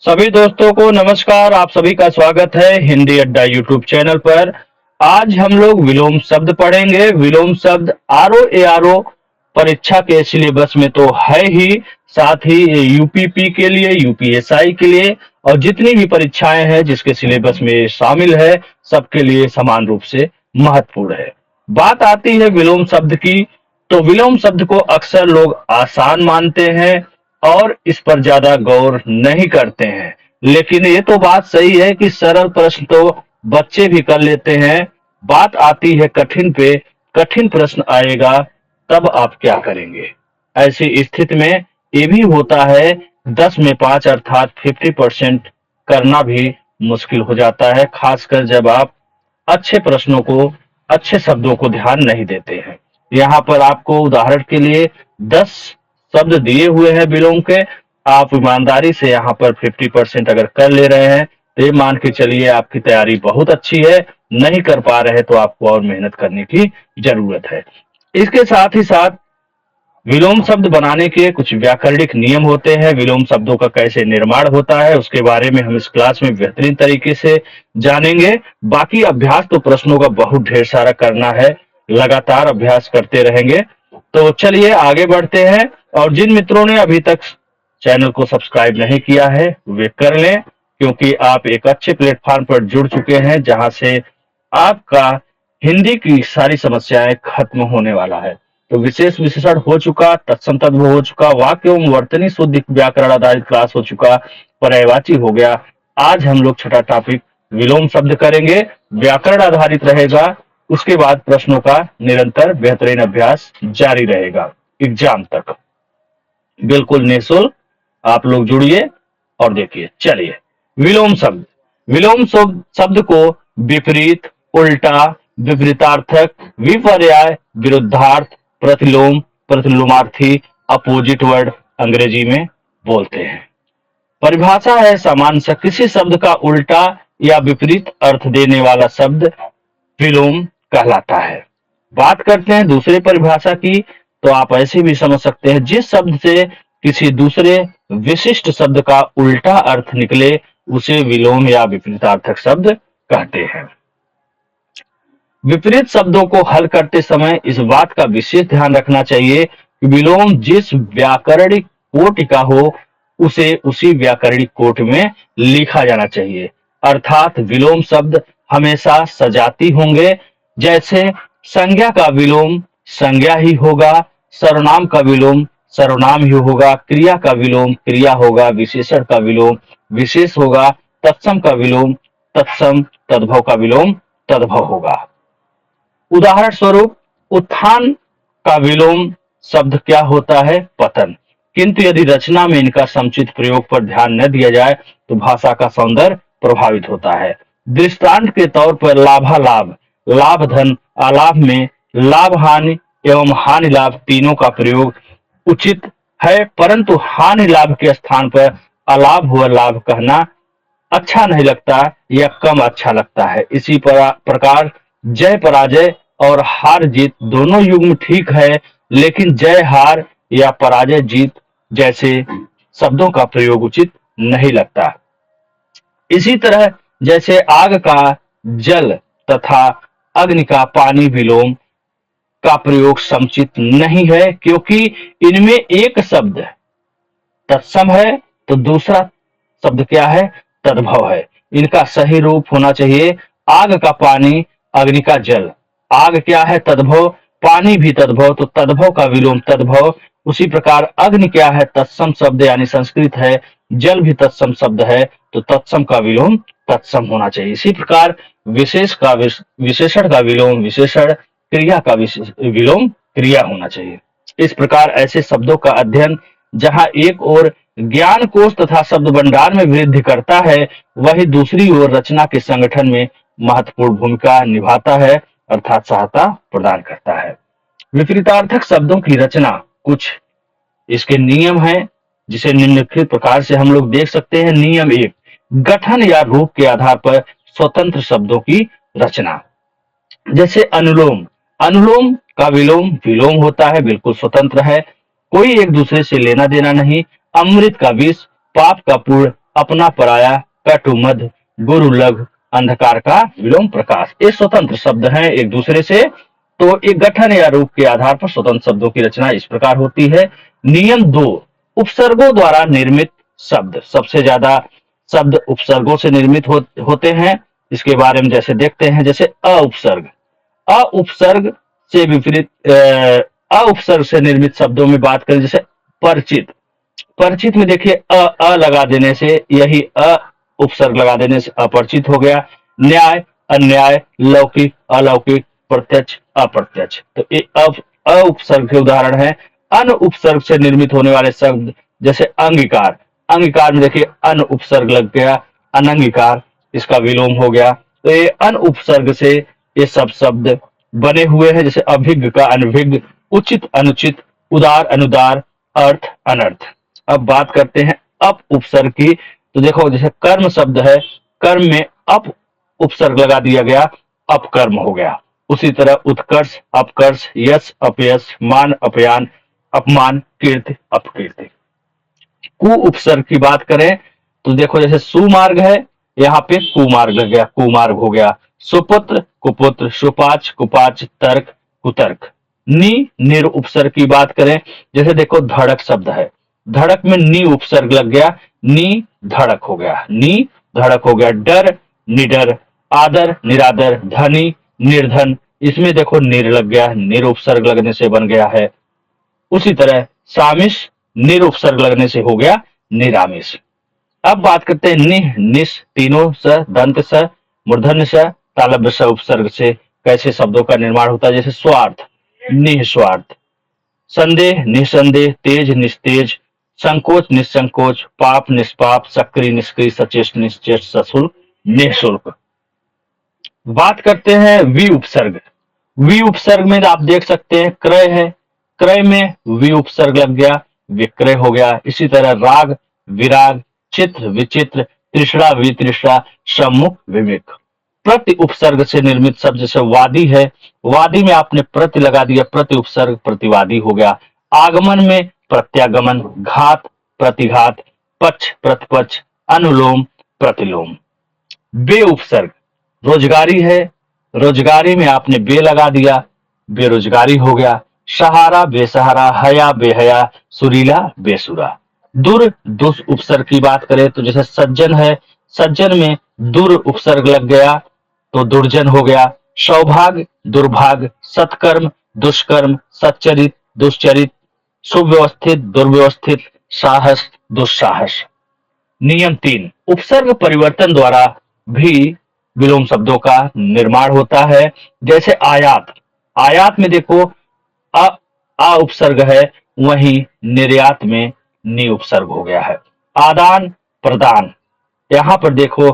सभी दोस्तों को नमस्कार। आप सभी का स्वागत है हिंदी अड्डा यूट्यूब चैनल पर। आज हम लोग विलोम शब्द पढ़ेंगे। विलोम शब्द आरओ एआरओ परीक्षा के सिलेबस में तो है ही, साथ ही ये यूपीपी के लिए, यूपीएसआई के लिए और जितनी भी परीक्षाएं हैं जिसके सिलेबस में ये शामिल है, सबके लिए समान रूप से महत्वपूर्ण है। बात आती है विलोम शब्द की, तो विलोम शब्द को अक्सर लोग आसान मानते हैं और इस पर ज्यादा गौर नहीं करते हैं। लेकिन ये तो बात सही है कि सरल प्रश्न तो बच्चे भी कर लेते हैं। बात आती है कठिन पे, कठिन प्रश्न आएगा तब आप क्या करेंगे। ऐसी स्थिति में ये भी होता है 10 में 5 अर्थात 50% करना भी मुश्किल हो जाता है, खासकर जब आप अच्छे प्रश्नों को, अच्छे शब्दों को ध्यान नहीं देते हैं। यहाँ पर आपको उदाहरण के लिए 10 शब्द दिए हुए हैं विलोम के। आप ईमानदारी से यहाँ पर 50% अगर कर ले रहे हैं तो ये मान के चलिए आपकी तैयारी बहुत अच्छी है। नहीं कर पा रहे तो आपको और मेहनत करने की जरूरत है। इसके साथ ही साथ विलोम शब्द बनाने के कुछ व्याकरणिक नियम होते हैं। विलोम शब्दों का कैसे निर्माण होता है उसके बारे में हम इस क्लास में बेहतरीन तरीके से जानेंगे। बाकी अभ्यास तो प्रश्नों का बहुत ढेर सारा करना है, लगातार अभ्यास करते रहेंगे। तो चलिए आगे बढ़ते हैं। और जिन मित्रों ने अभी तक चैनल को सब्सक्राइब नहीं किया है वे कर लें, क्योंकि आप एक अच्छे प्लेटफॉर्म पर जुड़ चुके हैं जहां से आपका हिंदी की सारी समस्याएं खत्म होने वाला है। तो विशेष विशेषण हो चुका, तत्सम तद्भव हो चुका, वाक्य एवं वर्तनी शुद्ध व्याकरण आधारित क्लास हो चुका, पर्यायवाची हो गया। आज हम लोग छठा टॉपिक विलोम शब्द करेंगे। व्याकरण आधारित रहेगा, उसके बाद प्रश्नों का निरंतर बेहतरीन अभ्यास जारी रहेगा एग्जाम तक। बिल्कुल निःशुल्क आप लोग जुड़िए और देखिए। चलिए, विलोम शब्द। विलोम शब्द को विपरीत, उल्टा, विपरीतार्थक, विपर्याय, विरुद्धार्थ, प्रतिलोम, प्रतिलोमार्थी, अपोजिट वर्ड अंग्रेजी में बोलते हैं। परिभाषा है सामान्य से किसी शब्द का उल्टा या विपरीत अर्थ देने वाला शब्द विलोम कहलाता है। बात करते हैं दूसरे परिभाषा की, तो आप ऐसे भी समझ सकते हैं जिस शब्द से किसी दूसरे विशिष्ट शब्द का उल्टा अर्थ निकले उसे विलोम या विपरीतार्थक शब्द कहते हैं। विपरीत शब्दों को हल करते समय इस बात का विशेष ध्यान रखना चाहिए कि विलोम जिस व्याकरणिक कोटि का हो उसे उसी व्याकरणिक कोटि में लिखा जाना चाहिए। अर्थात विलोम शब्द हमेशा सजाती होंगे। जैसे संज्ञा का विलोम संज्ञा ही होगा, सर्वनाम का विलोम सर्वनाम ही होगा, क्रिया का विलोम क्रिया होगा, विशेषण का विलोम विशेष होगा, तत्सम का विलोम तत्सम, तद्भव का विलोम तद्भव होगा। उदाहरण स्वरूप उत्थान का विलोम शब्द क्या होता है? पतन। किंतु यदि रचना में इनका समुचित प्रयोग पर ध्यान न दिया जाए तो भाषा का सौंदर्य प्रभावित होता है। दृष्टांत के तौर पर लाभालाभ, लाभ धन, अलाभ में लाभ हानि एवं हानि लाभ तीनों का प्रयोग उचित है, परंतु हानि लाभ के स्थान पर अलाभ हुआ लाभ कहना अच्छा नहीं लगता या कम अच्छा लगता है। इसी प्रकार जय पराजय और हार जीत दोनों युग्म ठीक है, लेकिन जय हार या पराजय जीत जैसे शब्दों का प्रयोग उचित नहीं लगता। इसी तरह जैसे आग का जल तथा अग्नि का पानी विलोम का प्रयोग समुचित नहीं है, क्योंकि इनमें एक शब्द तत्सम है तो दूसरा शब्द क्या है? तद्भव है। इनका सही रूप होना चाहिए आग का पानी, अग्नि का जल। आग क्या है? तद्भव, पानी भी तद्भव, तो तद्भव का विलोम तद्भव। उसी प्रकार अग्नि क्या है? तत्सम शब्द यानी संस्कृत है, जल भी तत्सम शब्द है, तो तत्सम का विलोम तत्सम होना चाहिए। इसी प्रकार विशेषण का विलोम विशेषण, क्रिया का विलोम क्रिया होना चाहिए। इस प्रकार ऐसे शब्दों का अध्ययन जहां एक ओर ज्ञान कोश तथा शब्द भंडार में वृद्धि करता है, वही दूसरी ओर रचना के संगठन में महत्वपूर्ण भूमिका निभाता है, अर्थात सहायता प्रदान करता है। विपरीतार्थक शब्दों की रचना, कुछ इसके नियम हैं जिसे निम्नलिखित प्रकार से हम लोग देख सकते हैं। नियम 1, गठन या रूप के आधार पर स्वतंत्र शब्दों की रचना। जैसे अनुलोम, अनुलोम का विलोम विलोम होता है, बिल्कुल स्वतंत्र है, कोई एक दूसरे से लेना देना नहीं। अमृत का विष, पाप का पुण्य अपना पराया, कटु मध, गुरु लघु, अंधकार का विलोम प्रकाश। ये स्वतंत्र शब्द हैं एक दूसरे से, तो एक गठन या रूप के आधार पर स्वतंत्र शब्दों की रचना इस प्रकार होती है। नियम 2, उपसर्गों द्वारा निर्मित शब्द। सबसे ज्यादा शब्द उपसर्गों से निर्मित होते हैं। इसके बारे में जैसे देखते हैं, जैसे अ उपसर्ग। अ उपसर्ग से विपरीत अ उपसर्ग से निर्मित शब्दों में बात करें, जैसे परिचित। परिचित में देखिए अ लगा देने से, यही अ उपसर्ग लगा देने से अपरिचित हो गया। न्याय, अन्याय, लौकिक, अलौकिक, प्रत्यक्ष, अप्रत्यक्ष। तो ये अ उपसर्ग के उदाहरण है। अन उपसर्ग से निर्मित होने वाले शब्द, जैसे अंगीकार। अंगीकार में देखिए अन उपसर्ग लग गया, अनंगीकार, इसका विलोम हो गया। तो ये अन उपसर्ग से ये सब शब्द बने हुए हैं, जैसे अभिज्ञ का अनभिज्ञ, उचित अनुचित, उदार अनुदार, अर्थ अनर्थ। अब बात करते हैं अप उपसर्ग की। तो देखो जैसे कर्म शब्द है, कर्म में अप उपसर्ग लगा दिया गया, अपकर्म हो गया। उसी तरह उत्कर्ष, अपकर्ष, यश, अपयश, मान, अपमान, अपमान, कीर्ति, अपकीर्ति। कु उपसर्ग की बात करें तो देखो जैसे सुमार्ग है, यहाँ पे कुमार्ग लग गया, कुमार्ग हो गया। सुपुत्र, कुपुत्र, सुपाच, कुपाच, तर्क, कुतर्क। नी निर उपसर्ग की बात करें, जैसे देखो धड़क शब्द है, धड़क में नी उपसर्ग लग गया, नी धड़क हो गया, नी धड़क हो गया। डर, निडर, आदर, निरादर, धनी, निर्धन, इसमें देखो निर लग गया, निर उपसर्ग लगने से बन गया है। उसी तरह सामिश, निर उपसर्ग लगने से हो गया निरामिष। अब बात करते हैं निह, निस, तीनों स, दंत स, मूर्धन्य स, तालव्य स उपसर्ग से कैसे शब्दों का निर्माण होता है, जैसे स्वार्थ, निस्वार्थ, संदेह, निसंदेह, तेज, निस्तेज, संकोच, निसंकोच, पाप, निष्पाप, सक्रिय, निष्क्रिय, सचेष्ट, निश्चेष्ट, सशुल्क, निःशुल्क। बात करते हैं वि उपसर्ग। वि उपसर्ग में आप देख सकते हैं क्रय है, क्रय में वि उपसर्ग लग गया, विक्रय हो गया। इसी तरह राग, विराग, चित्र, विचित्र, तृष्णा, वितृष्णा, सम्मुख, विमुख। प्रति उपसर्ग से निर्मित शब्द जैसे वादी है, वादी में आपने प्रति लगा दिया, प्रति उपसर्ग प्रतिवादी हो गया। आगमन में प्रत्यागमन, घात, प्रतिघात, पक्ष, प्रतिपक्ष, अनुलोम, प्रतिलोम। बे उपसर्ग, रोजगारी है, रोजगारी में आपने बे लगा दिया, बेरोजगारी हो गया। सहारा, बेसहारा, हया, बेहया, सुरीला, बेसुरा। दुर, दुस उपसर्ग की बात करें तो जैसे सज्जन है, सज्जन में दुर उपसर्ग लग गया तो दुर्जन हो गया। सौभाग्य, दुर्भाग्य, सत्कर्म, दुष्कर्म, सच्चरित, दुष्चरित, सुव्यवस्थित, दुर्व्यवस्थित, साहस, दुस्साहस। नियम 3, उपसर्ग परिवर्तन द्वारा भी विलोम शब्दों का निर्माण होता है। जैसे आयात, आयात में देखो अ आ उपसर्ग है, वहीं निर्यात में नि उपसर्ग हो गया है। आदान प्रदान, यहाँ पर देखो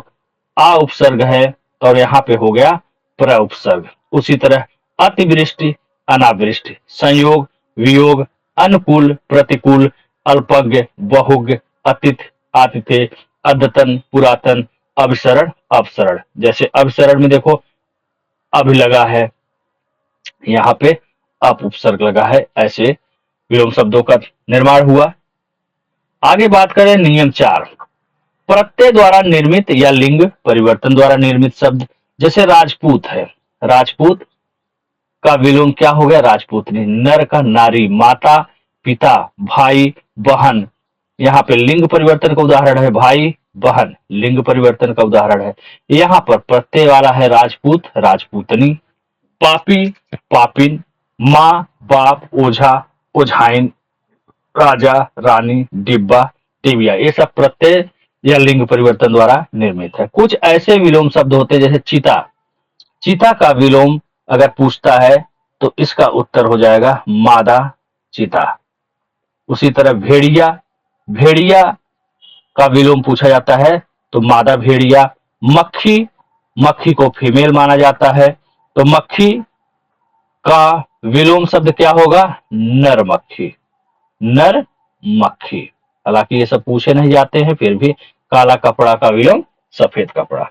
आ उपसर्ग है और यहाँ पे हो गया प्र उपसर्ग। उसी तरह अतिवृष्टि, अनावृष्टि, संयोग, वियोग, अनुकूल, प्रतिकूल, अल्पज्ञ, बहुज्ञ, अतिथ, आतिथ्य, अद्यतन, पुरातन, अभिसरण, अपसरण। जैसे अभिसरण में देखो अभी लगा है, यहाँ पे अप उपसर्ग लगा है, ऐसे विलोम शब्दों का निर्माण हुआ। आगे बात करें नियम 4, प्रत्यय द्वारा निर्मित या लिंग परिवर्तन द्वारा निर्मित शब्द। जैसे राजपूत है, राजपूत का विलोम क्या हो गया, राजपूतनी। नर का नारी, माता, पिता, भाई, बहन, यहाँ पे लिंग परिवर्तन का उदाहरण है भाई, बहन, लिंग परिवर्तन का उदाहरण है। यहाँ पर प्रत्यय वाला है राजपूत, राजपूतनी। पापी, पापिन, माँ, बाप, ओझा, ओझाइन, राजा, रानी, डिब्बा, टिबिया, ये सब प्रत्यय या लिंग परिवर्तन द्वारा निर्मित है। कुछ ऐसे विलोम शब्द होते हैं जैसे चीता, चीता का विलोम अगर पूछता है तो इसका उत्तर हो जाएगा मादा चीता। उसी तरह भेड़िया, भेड़िया का विलोम पूछा जाता है तो मादा भेड़िया। मक्खी, मक्खी को फीमेल माना जाता है तो मक्खी का विलोम शब्द क्या होगा, नर मक्खी, नर मक्खी। हालांकि ये सब पूछे नहीं जाते हैं, फिर भी काला कपड़ा का विलोम सफेद कपड़ा।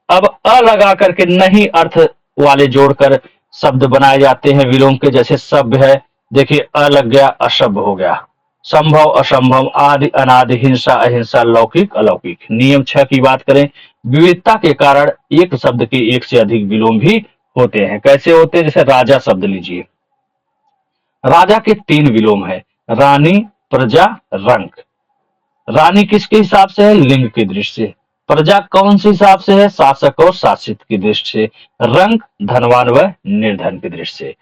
अब अ लगा करके नहीं अर्थ वाले जोड़कर शब्द बनाए जाते हैं विलोम के। जैसे सभ्य है, देखिए अ लग गया, असभ्य हो गया। संभव असंभव, आदि अनादि, हिंसा अहिंसा, लौकिक अलौकिक। नियम 6 की बात करें, विविधता के कारण एक शब्द के एक से अधिक विलोम भी होते हैं। कैसे होते हैं? जैसे राजा शब्द लीजिए, राजा के 3 विलोम है, रानी, प्रजा, रंक। रानी किसके हिसाब से है? लिंग की दृष्टि से। प्रजा कौन से हिसाब से है? शासक और शासित की दृष्टि से। रंक धनवान व निर्धन की दृष्टि से।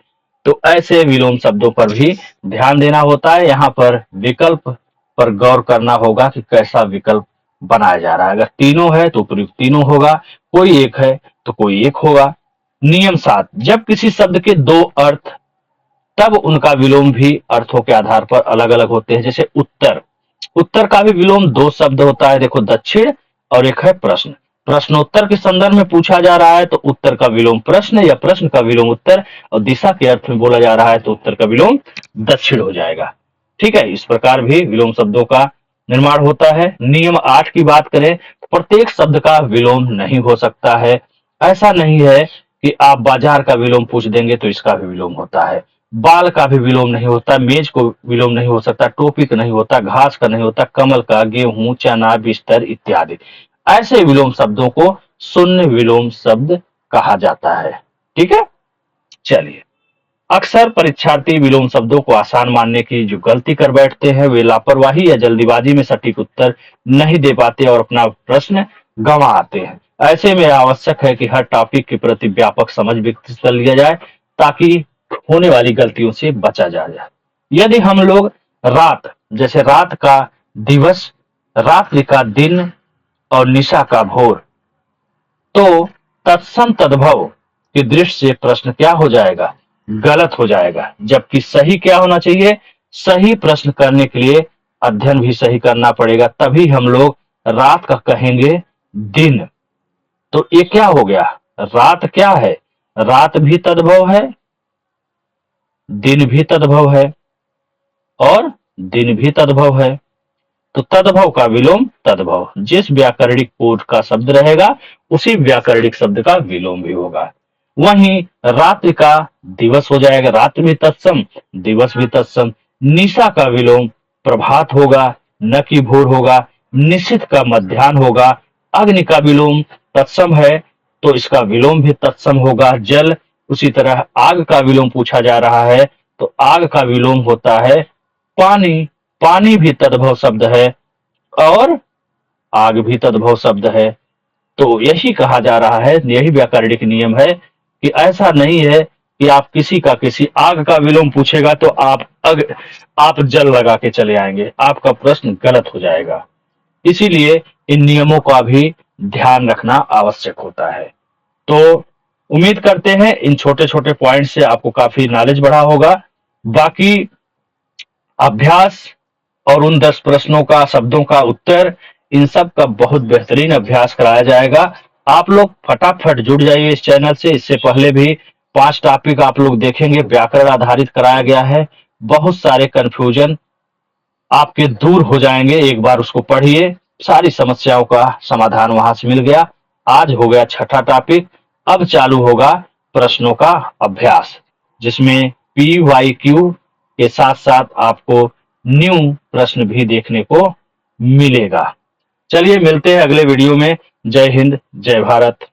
तो ऐसे विलोम शब्दों पर भी ध्यान देना होता है। यहाँ पर विकल्प पर गौर करना होगा कि कैसा विकल्प बनाया जा रहा है। अगर तीनों है तो प्रयुक्त तीनों होगा, कोई एक है तो कोई एक होगा। नियम 7, जब किसी शब्द के 2 अर्थ तब उनका विलोम भी अर्थों के आधार पर अलग अलग होते हैं। जैसे उत्तर, उत्तर का भी विलोम 2 शब्द होता है, देखो दक्षिण और एक है प्रश्न। प्रश्नोत्तर के संदर्भ में पूछा जा रहा है तो उत्तर का विलोम प्रश्न या प्रश्न का विलोम उत्तर, और दिशा के अर्थ में बोला जा रहा है तो उत्तर का विलोम दक्षिण हो जाएगा। ठीक है, इस प्रकार भी विलोम शब्दों का निर्माण होता है। नियम 8 की बात करें तो प्रत्येक शब्द का विलोम नहीं हो सकता है। ऐसा नहीं है कि आप बाजार का विलोम पूछ देंगे तो इसका भी विलोम होता है। बाल का भी विलोम नहीं होता, मेज को विलोम नहीं हो सकता, टोपी का नहीं होता, घास का नहीं होता, कमल का, गेहूं, चना, बिस्तर इत्यादि। ऐसे विलोम शब्दों को शून्य विलोम शब्द कहा जाता है। ठीक है, चलिए। अक्सर परीक्षार्थी विलोम शब्दों को आसान मानने की जो गलती कर बैठते हैं, वे लापरवाही या जल्दीबाजी में सटीक उत्तर नहीं दे पाते और अपना प्रश्न गंवा आते हैं। ऐसे में आवश्यक है कि हर टॉपिक के प्रति व्यापक समझ विकसित कर लिया जाए ताकि होने वाली गलतियों से बचा जा जाए। यदि हम लोग रात, जैसे रात का दिवस, रात्रि का दिन और निशा का भोर, तो तत्सम तद्भव की दृष्टि से प्रश्न क्या हो जाएगा? गलत हो जाएगा। जबकि सही क्या होना चाहिए? सही प्रश्न करने के लिए अध्ययन भी सही करना पड़ेगा, तभी हम लोग रात का कहेंगे दिन। तो ये क्या हो गया? रात क्या है? रात भी तद्भव है, दिन भी तद्भव है और दिन भी तद्भव है। तो तद्भव का विलोम तद्भव, जिस व्याकरणिक कोड का शब्द रहेगा उसी व्याकरणिक शब्द का विलोम भी होगा। वहीं रात्रि का दिवस हो जाएगा, रात्रि भी तत्सम, दिवस भी तत्सम। निशा का विलोम प्रभात होगा, न कि भोर होगा। निशित का मध्याह्न होगा। अग्नि का विलोम तत्सम है तो इसका विलोम भी तत्सम होगा। जल, उसी तरह आग का विलोम पूछा जा रहा है तो आग का विलोम होता है पानी। पानी भी तद्भव शब्द है और आग भी तद्भव शब्द है। तो यही कहा जा रहा है, यही व्याकरणिक नियम है कि ऐसा नहीं है कि आप किसी का किसी आग का विलोम पूछेगा तो आप जल लगा के चले आएंगे, आपका प्रश्न गलत हो जाएगा। इसीलिए इन नियमों का भी ध्यान रखना आवश्यक होता है। तो उम्मीद करते हैं इन छोटे छोटे पॉइंट से आपको काफी नॉलेज बढ़ा होगा। बाकी अभ्यास और उन 10 प्रश्नों का, शब्दों का उत्तर, इन सब का बहुत बेहतरीन अभ्यास कराया जाएगा। आप लोग फटाफट जुड़ जाइए इस चैनल से। इससे पहले भी 5 टॉपिक आप लोग देखेंगे, व्याकरण आधारित कराया गया है। बहुत सारे कंफ्यूजन आपके दूर हो जाएंगे, एक बार उसको पढ़िए, सारी समस्याओं का समाधान वहां से मिल गया। आज हो गया 6ठा टॉपिक, अब चालू होगा प्रश्नों का अभ्यास, जिसमें PYQ के साथ साथ आपको न्यू प्रश्न भी देखने को मिलेगा। चलिए मिलते हैं अगले वीडियो में। जय हिंद, जय भारत।